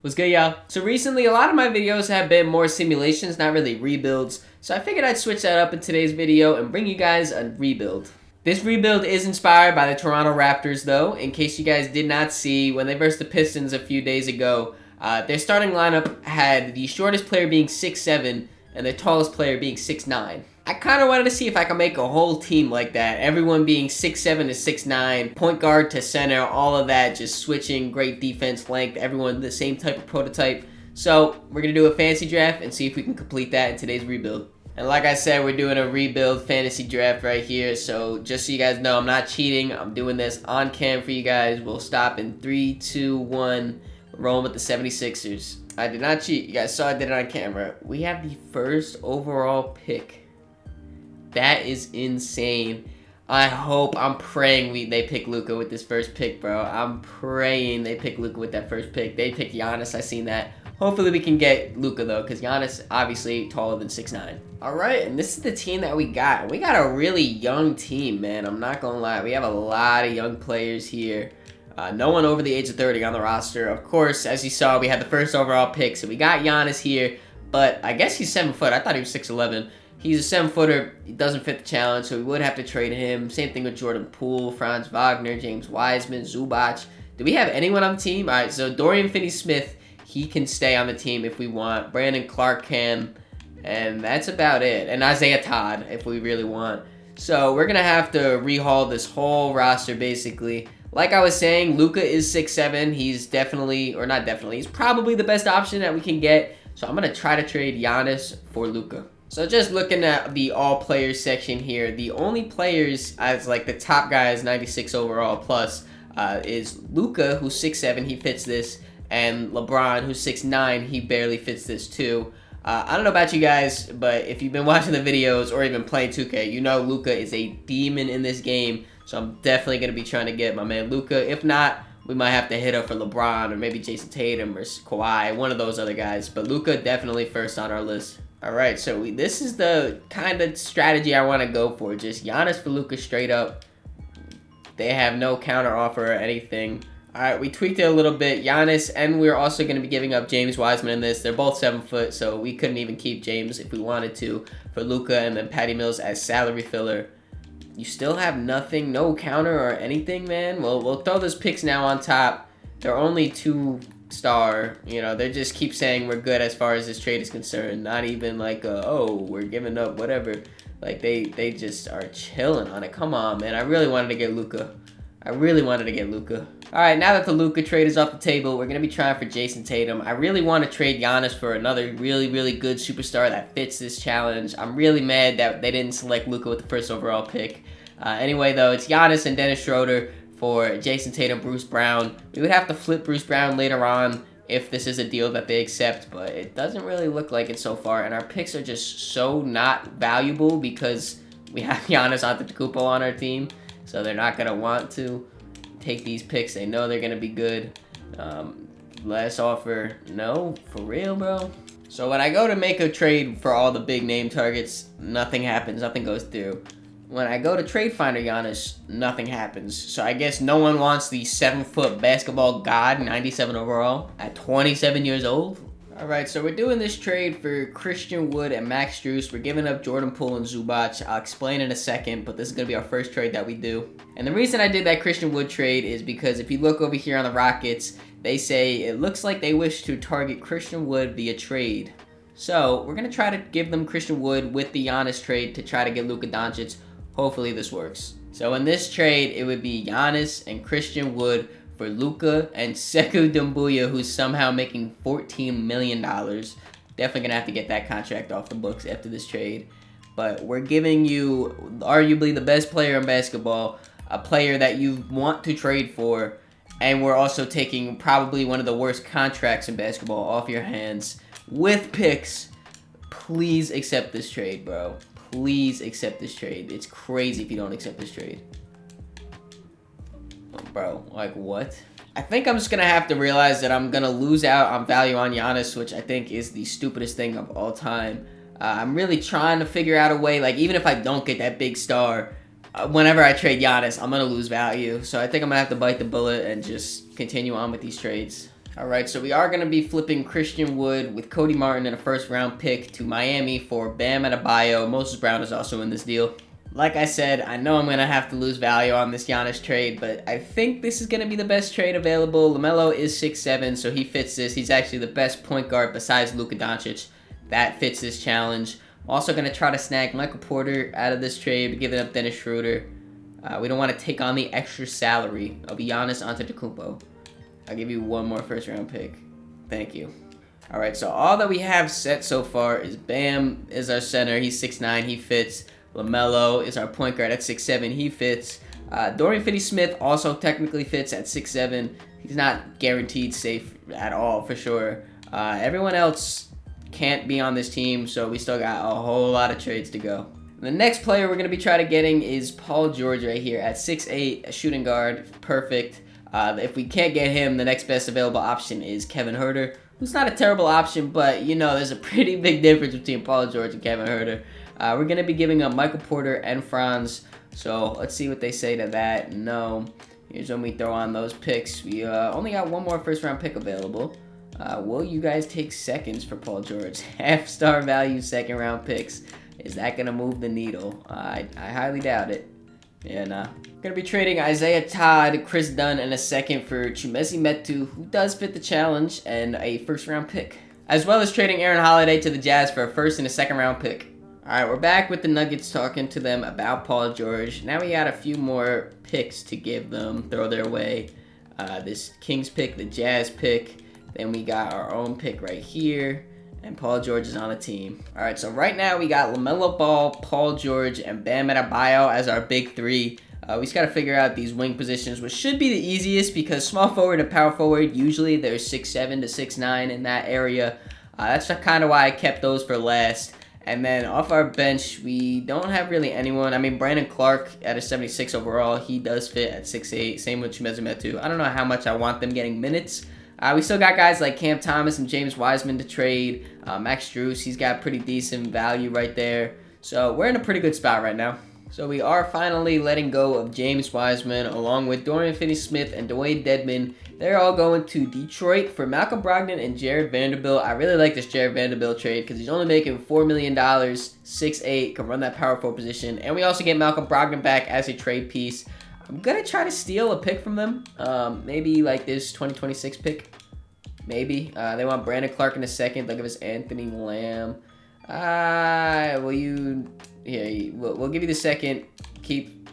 What's good, y'all? So recently, a lot of my videos have been more simulations, not really rebuilds. So I figured I'd switch that up in today's video and bring you guys a rebuild. This rebuild is inspired by the Toronto Raptors, though. In case you guys did not see, when they versed the Pistons a few days ago, their starting lineup had the shortest player being 6'7", and the tallest player being 6'9". I kind of wanted to see if I could make a whole team like that. Everyone being 6'7" to 6'9", point guard to center, all of that, just switching, great defense, length, everyone the same type of prototype. So we're going to do a fantasy draft and see if we can complete that in today's rebuild. And like I said, we're doing a rebuild fantasy draft right here. So just so you guys know, I'm not cheating. I'm doing this on cam for you guys. We'll stop in 3, 2, 1. We're rolling with the 76ers. I did not cheat. You guys saw I did it on camera. We have the first overall pick. That is insane. I'm praying they pick Luka with this first pick, bro. I'm praying they pick Luka with that first pick. They pick Giannis, I seen that. Hopefully we can get Luka though, because Giannis obviously taller than 6'9". Alright, and this is the team that we got. We got a really young team, man. I'm not gonna lie. We have a lot of young players here. No one over the age of 30 on the roster. Of course, as you saw, we had the first overall pick, so we got Giannis here. But I guess he's 7 foot. I thought he was 6'11". He's a 7-footer. He doesn't fit the challenge, so we would have to trade him. Same thing with Jordan Poole, Franz Wagner, James Wiseman, Zubac. Do we have anyone on the team? All right, so Dorian Finney-Smith, he can stay on the team if we want. Brandon Clark can, and that's about it. And Isaiah Todd, if we really want. So we're going to have to rehaul this whole roster, basically. Like I was saying, Luka is 6'7". He's definitely, or not definitely, he's probably the best option that we can get. So I'm going to try to trade Giannis for Luka. So just looking at the all players section here, the only players as like the top guy is 96 overall plus is Luka, who's 6'7", he fits this, and LeBron, who's 6'9", he barely fits this too. I don't know about you guys, but if you've been watching the videos or even playing 2K, you know Luka is a demon in this game. So I'm definitely going to be trying to get my man Luka. If not, we might have to hit up for LeBron or maybe Jason Tatum or Kawhi, one of those other guys. But Luka definitely first on our list. All right, so this is the kind of strategy I want to go for. Just Giannis for Luka straight up. They have no counter offer or anything. All right, we tweaked it a little bit. Giannis, and we're also going to be giving up James Wiseman in this. They're both 7 foot, so we couldn't even keep James if we wanted to for Luka, and then Patty Mills as salary filler. You still have nothing, no counter or anything, man? Well, we'll throw those picks now on top. They're only 2-star, you know, they just keep saying we're good as far as this trade is concerned. Not even like, oh, we're giving up whatever. Like, they just are chilling on it. Come on, man. I really wanted to get Luka. All right, now that the Luka trade is off the table, we're going to be trying for Jason Tatum. I really want to trade Giannis for another really, really good superstar that fits this challenge. I'm really mad that they didn't select Luka with the first overall pick. Anyway, though, it's Giannis and Dennis Schroeder for Jason Tatum, Bruce Brown. We would have to flip Bruce Brown later on if this is a deal that they accept, but it doesn't really look like it so far, and our picks are just so not valuable because we have Giannis Antetokounmpo on our team, so they're not going to want to take these picks. They know they're going to be good. Last offer, no, for real, bro. So when I go to make a trade for all the big name targets, nothing happens, nothing goes through. When I go to trade finder Giannis, nothing happens. So I guess no one wants the 7-foot basketball god, 97 overall, at 27 years old. Alright, so we're doing this trade for Christian Wood and Max Strus. We're giving up Jordan Poole and Zubac. I'll explain in a second, but this is going to be our first trade that we do. And the reason I did that Christian Wood trade is because if you look over here on the Rockets, they say it looks like they wish to target Christian Wood via trade. So we're going to try to give them Christian Wood with the Giannis trade to try to get Luka Doncic. Hopefully this works. So in this trade, it would be Giannis and Christian Wood for Luka and Sekou Doumbouya, who's somehow making $14 million. Definitely going to have to get that contract off the books after this trade. But we're giving you arguably the best player in basketball, a player that you want to trade for, and we're also taking probably one of the worst contracts in basketball off your hands with picks. Please accept this trade, bro. Please accept this trade. It's crazy if you don't accept this trade. Bro, like what? I think I'm just going to have to realize that I'm going to lose out on value on Giannis, which I think is the stupidest thing of all time. I'm really trying to figure out a way, like even if I don't get that big star, whenever I trade Giannis, I'm going to lose value. So I think I'm going to have to bite the bullet and just continue on with these trades. Alright, so we are going to be flipping Christian Wood with Cody Martin and a first round pick to Miami for Bam Adebayo. Moses Brown is also in this deal. Like I said, I know I'm going to have to lose value on this Giannis trade, but I think this is going to be the best trade available. LaMelo is 6'7", so he fits this. He's actually the best point guard besides Luka Doncic. That fits this challenge. I'm also going to try to snag Michael Porter out of this trade, giving up Dennis Schroeder. We don't want to take on the extra salary of Giannis Antetokounmpo. I'll give you one more first round pick. Thank you. Alright, so all that we have set so far is Bam is our center. He's 6'9", he fits. LaMelo is our point guard at 6'7", he fits. Dorian Finney-Smith also technically fits at 6'7". He's not guaranteed safe at all, for sure. Everyone else can't be on this team, so we still got a whole lot of trades to go. The next player we're going to be trying to getting is Paul George right here at 6'8", a shooting guard. Perfect. If we can't get him, the next best available option is Kevin Huerter, who's not a terrible option, but you know there's a pretty big difference between Paul George and Kevin Huerter. We're going to be giving up Michael Porter and Franz, so let's see what they say to that. No. Here's when we throw on those picks. We only got one more first round pick available. Will you guys take seconds for Paul George? Half-star value second round picks. Is that going to move the needle? I highly doubt it. Yeah, nah. Gonna be trading Isaiah Todd, Chris Dunn, and a second for Chimezie Metu, who does fit the challenge, and a first round pick. As well as trading Aaron Holiday to the Jazz for a first and a second round pick. Alright, we're back with the Nuggets talking to them about Paul George. Now we got a few more picks to give them, throw their way. This Kings pick, the Jazz pick. Then we got our own pick right here. And Paul George is on the team. Alright, so right now we got LaMelo Ball, Paul George, and Bam Adebayo as our big three. We just got to figure out these wing positions, which should be the easiest because small forward and power forward, usually they're 6'7" to 6'9" in that area. That's kind of why I kept those for last. And then off our bench, we don't have really anyone. I mean, Brandon Clark at a 76 overall, he does fit at 6'8". Same with Chimezie Metu. I don't know how much I want them getting minutes. We still got guys like Cam Thomas and James Wiseman to trade. Max Strus, he's got pretty decent value right there. So we're in a pretty good spot right now. So we are finally letting go of James Wiseman along with Dorian Finney-Smith and Dwayne Dedmon. They're all going to Detroit for Malcolm Brogdon and Jared Vanderbilt. I really like this Jared Vanderbilt trade because he's only making $4 million, 6'8", can run that power forward position. And we also get Malcolm Brogdon back as a trade piece. I'm going to try to steal a pick from them. Maybe like this 2026 pick. Maybe. They want Brandon Clark in a second. They'll give us Anthony Lamb. Will you... Here, we'll give you the second. Keep.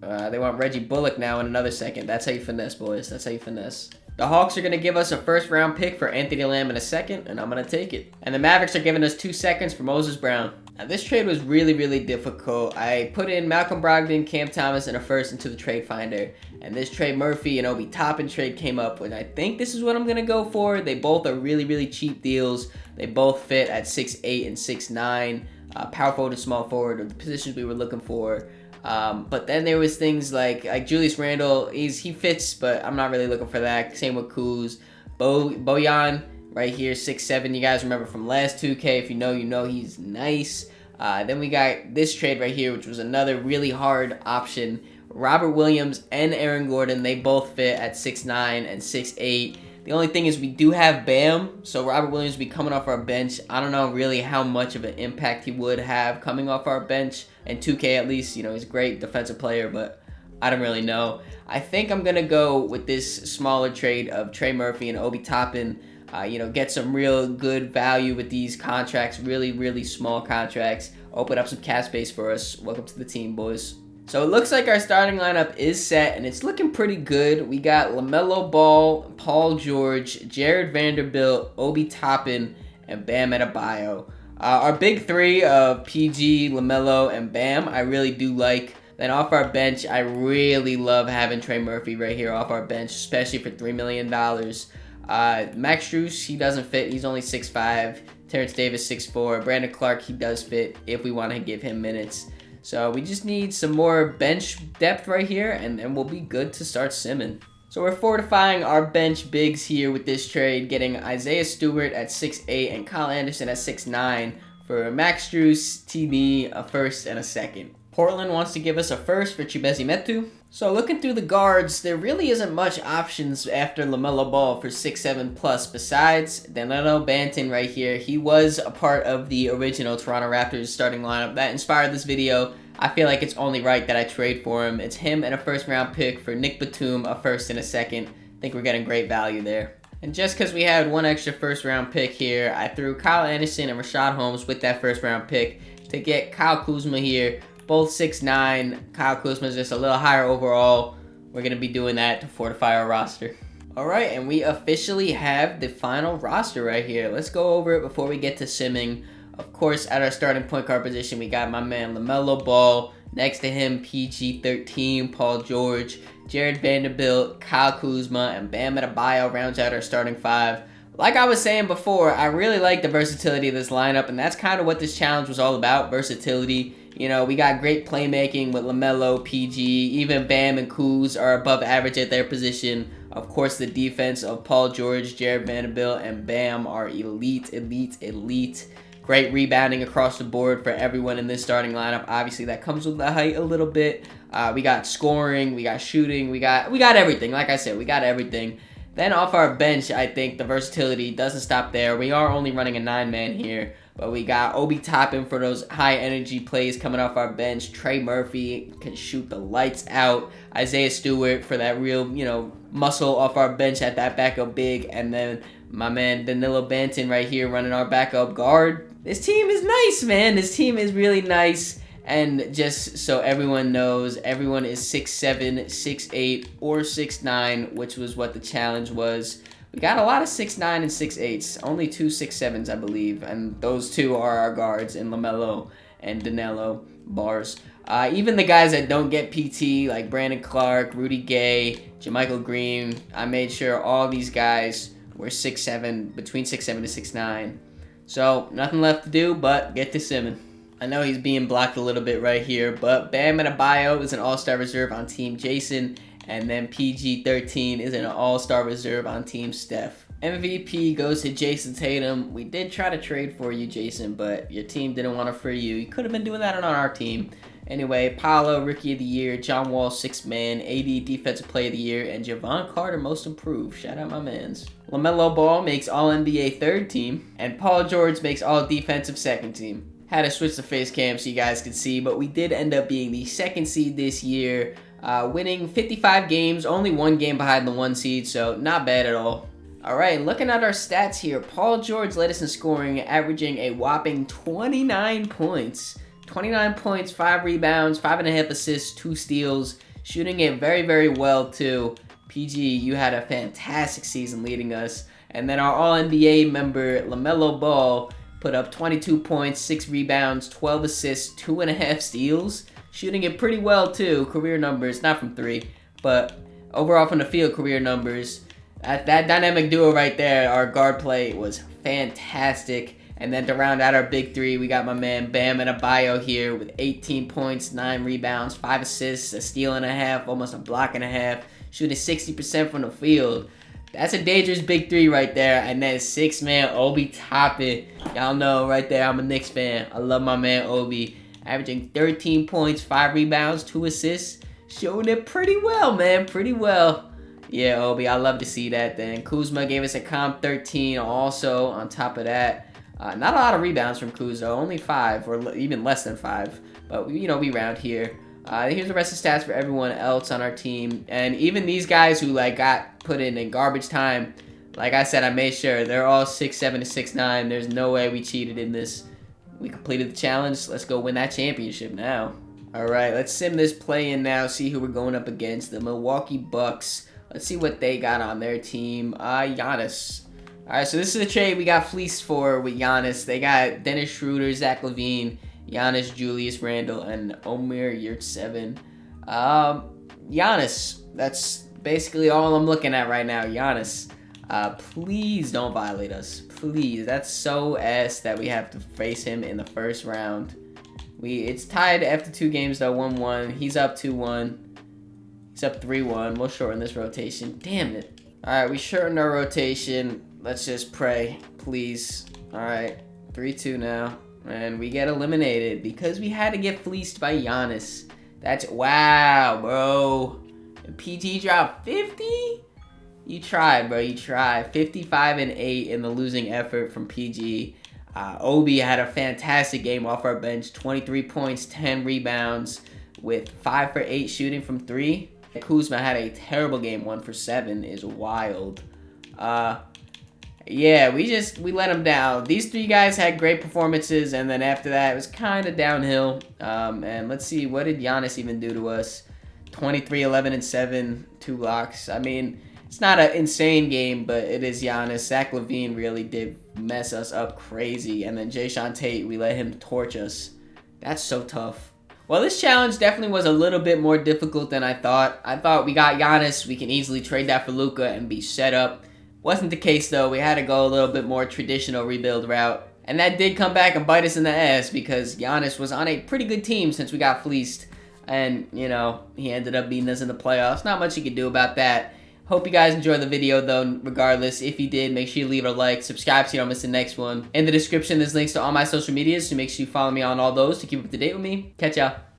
They want Reggie Bullock now in another second. That's how you finesse, boys. That's how you finesse. The Hawks are going to give us a first-round pick for Anthony Lamb in a second, and I'm going to take it. And the Mavericks are giving us 2 seconds for Moses Brown. Now, this trade was really, really difficult. I put in Malcolm Brogdon, Cam Thomas, and a first into the trade finder. And this Trey Murphy and Obi Toppin trade came up, and I think this is what I'm going to go for. They both are really, really cheap deals. They both fit at 6'8" and 6'9". Power forward and small forward are the positions we were looking for. But then there was things like Julius Randle. He fits, but I'm not really looking for that. Same with Kuz. Bojan right here, 6'7". You guys remember from last 2K. If you know, you know he's nice. Then we got this trade right here, which was another really hard option. Robert Williams and Aaron Gordon, they both fit at 6'9" and 6'8". The only thing is we do have Bam, so Robert Williams will be coming off our bench. I don't know really how much of an impact he would have coming off our bench. And 2K at least, you know, he's a great defensive player, but I don't really know. I think I'm going to go with this smaller trade of Trey Murphy and Obi Toppin. You know, get some real good value with these contracts, really, really small contracts. Open up some cap space for us. Welcome to the team, boys. So it looks like our starting lineup is set, and it's looking pretty good. We got LaMelo Ball, Paul George, Jared Vanderbilt, Obi Toppin, and Bam Adebayo. Our big three of PG, LaMelo, and Bam, I really do like. Then off our bench, I really love having Trey Murphy right here off our bench, especially for $3 million. Max Strus, he doesn't fit. He's only 6'5". Terrence Davis, 6'4". Brandon Clark, he does fit if we want to give him minutes. So we just need some more bench depth right here, and then we'll be good to start simming. So we're fortifying our bench bigs here with this trade, getting Isaiah Stewart at 6'8" and Kyle Anderson at 6'9" for Max Strus, TB, a first, and a second. Portland wants to give us a first for Chimezie Metu. So looking through the guards, there really isn't much options after LaMelo Ball for 6'7 plus besides Danilo Banton right here. He was a part of the original Toronto Raptors starting lineup that inspired this video. I feel like it's only right that I trade for him. It's him and a first round pick for Nick Batum, a first and a second. I think we're getting great value there. And just because we had one extra first round pick here, I threw Kyle Anderson and Rashad Holmes with that first round pick to get Kyle Kuzma here. Both 6'9". Kyle Kuzma is just a little higher overall. We're going to be doing that to fortify our roster. Alright, and we officially have the final roster right here. Let's go over it before we get to simming. Of course, at our starting point guard position, we got my man LaMelo Ball. Next to him, PG-13, Paul George, Jared Vanderbilt, Kyle Kuzma, and Bam Adebayo rounds out our starting five. Like I was saying before, I really like the versatility of this lineup, and that's kind of what this challenge was all about, versatility. You know, we got great playmaking with LaMelo, PG, even Bam and Kuz are above average at their position. Of course, the defense of Paul George, Jared Vanderbilt, and Bam are elite, elite, elite. Great rebounding across the board for everyone in this starting lineup. Obviously, that comes with the height a little bit. We got scoring, we got shooting, we got everything. Like I said, we got everything. Then off our bench, I think the versatility doesn't stop there. We are only running a 9-man here, but we got Obi Toppin for those high-energy plays coming off our bench. Trey Murphy can shoot the lights out. Isaiah Stewart for that real, muscle off our bench at that backup big. And then my man Danilo Banton right here running our backup guard. This team is nice, man. This team is really nice. And just so everyone knows, everyone is 6'7", 6'8", or 6'9", which was what the challenge was. We got a lot of 6'9" and 6'8", only 2 6'7", I believe, and those two are our guards in LaMelo and Danilo bars. Even the guys that don't get PT, like Brandon Clark, Rudy Gay, JaMychal Green, I made sure all these guys were 6'7", between 6'7" and 6'9". So, nothing left to do but get to simming. I know he's being blocked a little bit right here, but Bam Adebayo is an all-star reserve on Team Jason, and then PG-13 is an all-star reserve on Team Steph. MVP goes to Jason Tatum. We did try to trade for you, Jason, but your team didn't want to free you. You could have been doing that on our team. Anyway, Paolo, Rookie of the Year, John Wall, 6th Man, AD, Defensive Player of the Year, and Javon Carter, Most Improved. Shout out my mans. LaMelo Ball makes All-NBA 3rd Team, and Paul George makes All-Defensive 2nd Team. Had to switch the face cam so you guys could see, but we did end up being the 2nd seed this year, winning 55 games, only 1 game behind the 1 seed, so not bad at all. Alright, looking at our stats here, Paul George led us in scoring, averaging a whopping 29 points. 29 points, 5 rebounds, 5.5 assists, 2 steals, shooting it very, very well too. PG, you had a fantastic season leading us. And then our All-NBA member, LaMelo Ball, put up 22 points, 6 rebounds, 12 assists, 2.5 steals. Shooting it pretty well too. Career numbers, not from 3, but overall from the field, career numbers. That dynamic duo right there, our guard play was fantastic. And then to round out our big 3, we got my man Bam Adebayo here with 18 points, 9 rebounds, 5 assists, a steal and a half, almost a block and a half, shooting 60% from the field. That's a dangerous big 3 right there. And then 6th man Obi Toppin. Y'all know right there, I'm a Knicks fan. I love my man Obi. Averaging 13 points, 5 rebounds, 2 assists. Showing it pretty well, man. Pretty well. Yeah, Obi, I love to see that then. Kuzma gave us a comp 13 also on top of that. Not a lot of rebounds from Kuz, though. Only 5, or even less than 5. But, we round here. Here's the rest of the stats for everyone else on our team. And even these guys who, got put in garbage time, like I said, I made sure. They're all 6'7" to 6'9". There's no way we cheated in this. We completed the challenge. Let's go win that championship now. Alright, let's sim this play-in now. See who we're going up against. The Milwaukee Bucks. Let's see what they got on their team. Giannis. Alright, so this is a trade we got fleeced for with Giannis. They got Dennis Schroeder, Zach LaVine, Giannis, Julius Randle, and Omer Yurtseven. Giannis. That's basically all I'm looking at right now. Giannis. Please don't violate us. Please. That's so ass that we have to face him in the first round. It's tied after 2 games though, 1-1. He's up 2-1. He's up 3-1. We'll shorten this rotation. Damn it. Alright, we shortened our rotation. Let's just pray. Please. Alright. 3-2 now. And we get eliminated because we had to get fleeced by Giannis. That's wow, bro. And PG dropped 50? You tried, bro. You tried. 55-8 in the losing effort from PG. Obi had a fantastic game off our bench. 23 points, 10 rebounds with 5 for 8 shooting from 3. Kuzma had a terrible game. 1 for 7 is wild. Yeah, we let them down. These 3 guys had great performances, and then after that, it was kind of downhill. And let's see, what did Giannis even do to us? 23, 11, and 7, 2 blocks. I mean, it's not an insane game, but it is Giannis. Zach LaVine really did mess us up crazy. And then Jae'Sean Tate, we let him torch us. That's so tough. Well, this challenge definitely was a little bit more difficult than I thought. I thought we got Giannis. We can easily trade that for Luka and be set up. Wasn't the case, though. We had to go a little bit more traditional rebuild route. And that did come back and bite us in the ass because Giannis was on a pretty good team since we got fleeced. And, you know, he ended up beating us in the playoffs. Not much you could do about that. Hope you guys enjoyed the video, though, regardless. If you did, make sure you leave a like, subscribe so you don't miss the next one. In the description, there's links to all my social medias, so make sure you follow me on all those to keep up to date with me. Catch y'all.